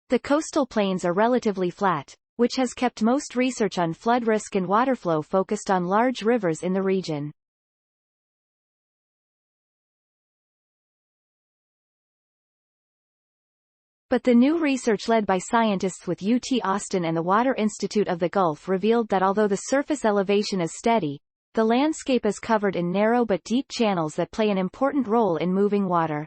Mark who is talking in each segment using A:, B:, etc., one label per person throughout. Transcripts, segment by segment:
A: The coastal plains are relatively flat, which has kept most research on flood risk and waterflow focused on large rivers in the region. But the new research led by scientists with UT Austin and the Water Institute of the Gulf revealed that although the surface elevation is steady, the landscape is covered in narrow but deep channels that play an important role in moving water.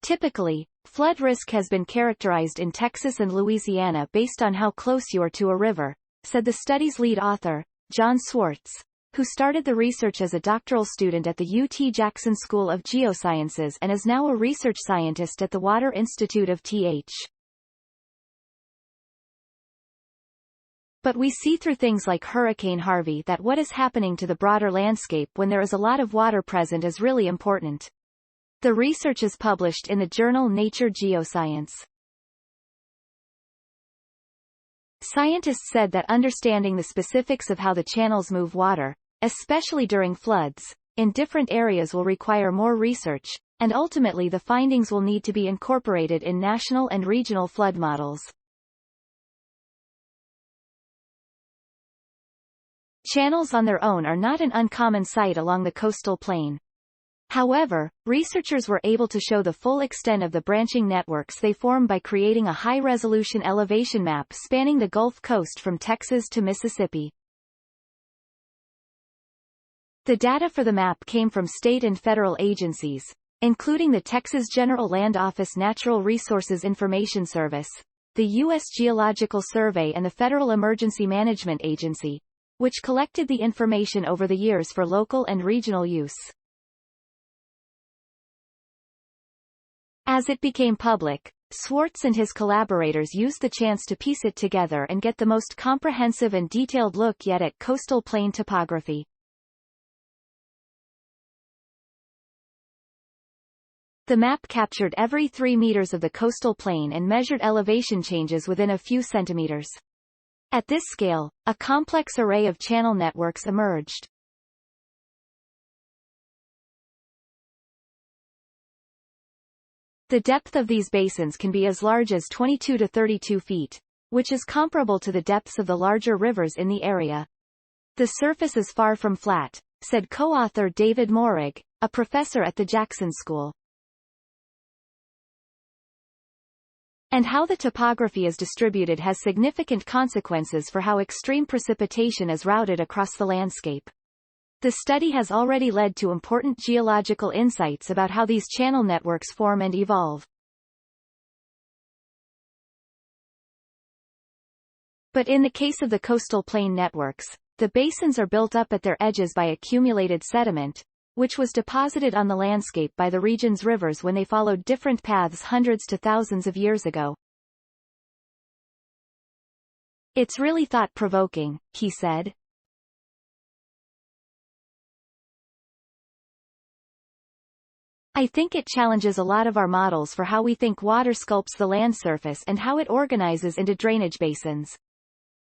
A: Typically, flood risk has been characterized in Texas and Louisiana based on how close you are to a river, said the study's lead author, John Swartz, who started the research as a doctoral student at the UT Jackson School of Geosciences and is now a research scientist at the Water Institute of TH. But we see through things like Hurricane Harvey that what is happening to the broader landscape when there is a lot of water present is really important. The research is published in the journal Nature Geoscience. Scientists said that understanding the specifics of how the channels move water, especially during floods, in different areas will require more research, and ultimately the findings will need to be incorporated in national and regional flood models. Channels on their own are not an uncommon sight along the coastal plain. However, researchers were able to show the full extent of the branching networks they form by creating a high-resolution elevation map spanning the Gulf Coast from Texas to Mississippi. The data for the map came from state and federal agencies, including the Texas General Land Office Natural Resources Information Service, the U.S. Geological Survey and the Federal Emergency Management Agency, which collected the information over the years for local and regional use. As it became public, Swartz and his collaborators used the chance to piece it together and get the most comprehensive and detailed look yet at coastal plain topography. The map captured every 3 meters of the coastal plain and measured elevation changes within a few centimeters. At this scale, a complex array of channel networks emerged. The depth of these basins can be as large as 22 to 32 feet, which is comparable to the depths of the larger rivers in the area. The surface is far from flat, said co-author David Morig, a professor at the Jackson School. And how the topography is distributed has significant consequences for how extreme precipitation is routed across the landscape. The study has already led to important geological insights about how these channel networks form and evolve. But in the case of the coastal plain networks, the basins are built up at their edges by accumulated sediment, which was deposited on the landscape by the region's rivers when they followed different paths hundreds to thousands of years ago. It's really thought-provoking, he said. I think it challenges a lot of our models for how we think water sculpts the land surface and how it organizes into drainage basins.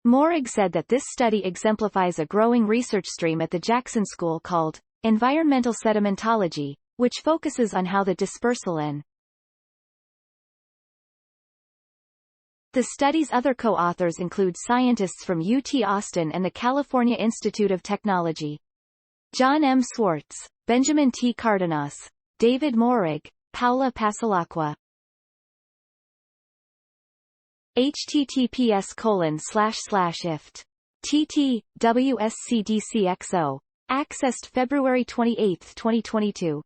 A: Morig said that this study exemplifies a growing research stream at the Jackson School called environmental sedimentology, which focuses on how the dispersal in the study's other co-authors include scientists from UT Austin and the California Institute of Technology. John M. Swartz, Benjamin T. Cardenas, David Morig, Paula Pasalacqua. https://ift. TT, WSCDCXO. Accessed February 28, 2022.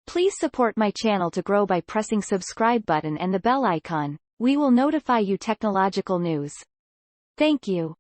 A: Please support my channel to grow by pressing subscribe button and the bell icon. We will notify you technological news. Thank you.